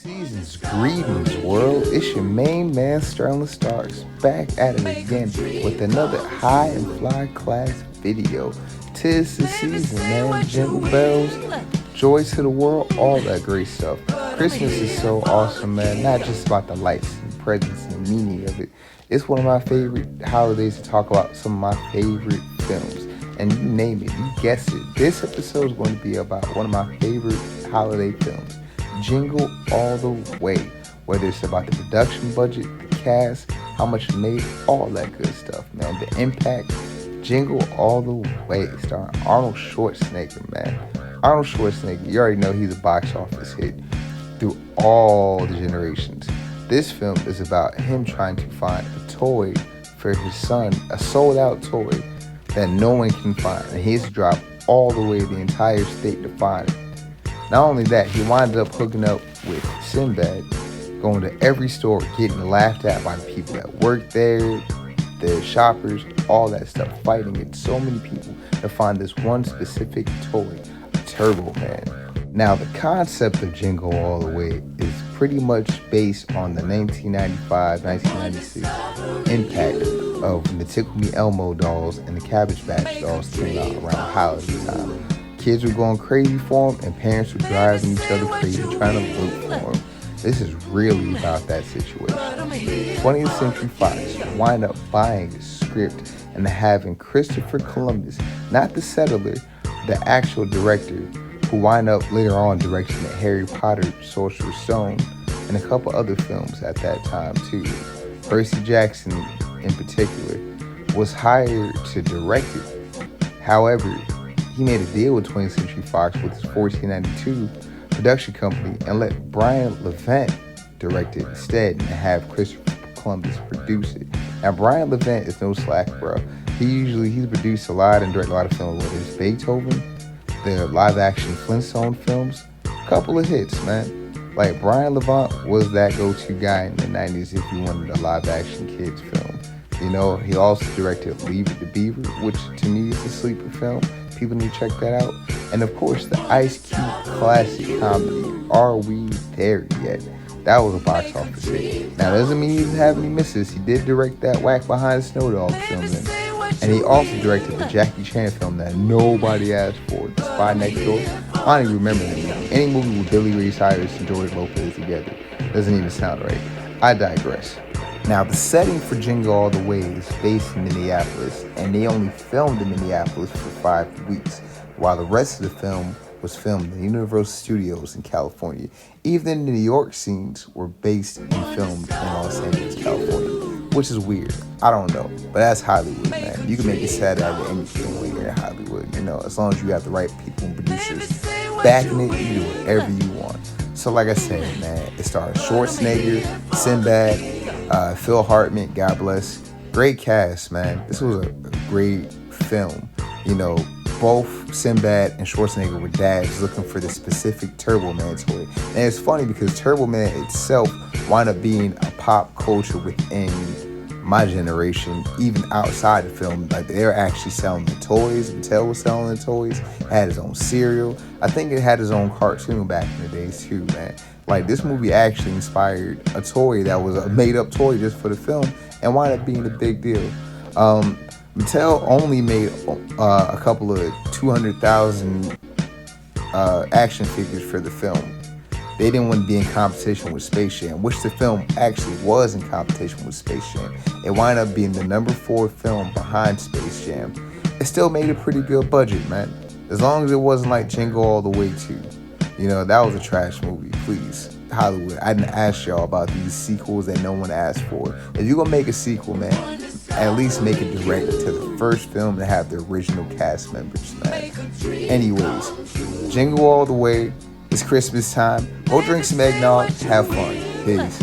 Seasons, greetings, world. It's your main man, Sterling Starks, back at it again with another high and fly class video. Tis the season, man. Jingle bells, joy to the world, all that great stuff. Christmas is so awesome, man. Not just about the lights and presents and the meaning of it. It's one of my favorite holidays to talk about some of my favorite films. And you name it, you guess it. This episode is going to be about one of my favorite holiday films. Jingle all the way. Whether it's about the production budget, the cast, how much it made, all that good stuff, man. The impact. Jingle all the way. Starring Arnold Schwarzenegger, man. Arnold Schwarzenegger, you already know he's a box office hit through all the generations. This film is about him trying to find a toy for his son, a sold out toy that no one can find. And he has to drive all the way the entire state to find it. Not only that, he winded up hooking up with Sinbad, going to every store, getting laughed at by the people that work there, the shoppers, all that stuff, fighting it. So many people to find this one specific toy, Turbo Man. Now, the concept of Jingle All the Way is pretty much based on the 1995-1996 impact of when the Tickle Me Elmo dolls and the Cabbage Patch dolls came out around holiday time. Kids were going crazy for them, and parents were driving each other crazy trying to vote for them. This is really about that situation. 20th Century Fox wind up buying the script and having Christopher Columbus, not the settler, the actual director, who wind up later on directing the Harry Potter, Sorcerer's Stone, and a couple other films at that time too. Percy Jackson, in particular, was hired to direct it. However, he made a deal with 20th Century Fox with his 1492 production company and let Brian Levant direct it instead and have Christopher Columbus produce it. Now, Brian Levant is no slack, bro. He's produced a lot and directed a lot of films, whether it's Beethoven, the live-action Flintstone films, a couple of hits, man. Like, Brian Levant was that go-to guy in the 90s if you wanted a live-action kids film. You know, he also directed Leave It to Beaver, which to me is a sleeper film. People need to check that out. And of course, the Ice Cube classic comedy, Are We There Yet? That was a box office hit. Now, doesn't mean he didn't have any misses. He did direct that Whack Behind the Snow Dog film then. And he also directed the Jackie Chan film that nobody asked for, The Spy Next Door. I don't even remember that movie. Any movie with Billy Ray Cyrus and George Lopez together doesn't even sound right. I digress. Now, the setting for Jingle All the Way is based in Minneapolis, and they only filmed in Minneapolis for 5 weeks, while the rest of the film was filmed in Universal Studios in California. Even the New York scenes were based and filmed in Los Angeles, California, which is weird. I don't know, but that's Hollywood, man. You can make it sad out of anything when you're in Hollywood, you know, as long as you have the right people and producers backing it, you do whatever you want. So like I said, man, it stars Schwarzenegger, Sinbad, Phil Hartman, God bless. Great cast, man. This was a great film. You know, both Sinbad and Schwarzenegger were dads looking for the specific Turbo Man toy. And it's funny because Turbo Man itself wound up being a pop culture within my generation, even outside the film. Like, they're actually selling the toys. Mattel was selling the toys. It had his own cereal. I think it had his own cartoon back in the days too, man. Like, this movie actually inspired a toy that was a made-up toy just for the film and wound up being a big deal. Mattel only made a couple of 200,000 action figures for the film. They didn't want to be in competition with Space Jam, which the film actually was in competition with Space Jam. It wound up being the number 4 film behind Space Jam. It still made a pretty good budget, man. As long as it wasn't like Jingle All the Way 2. You know, that was a trash movie, please. Hollywood, I didn't ask y'all about these sequels that no one asked for. If you're gonna make a sequel, man, at least make it direct to the first film to have the original cast members, man. Anyways, Jingle All the Way. It's Christmas time. Go drink some eggnog. Have fun. Peace.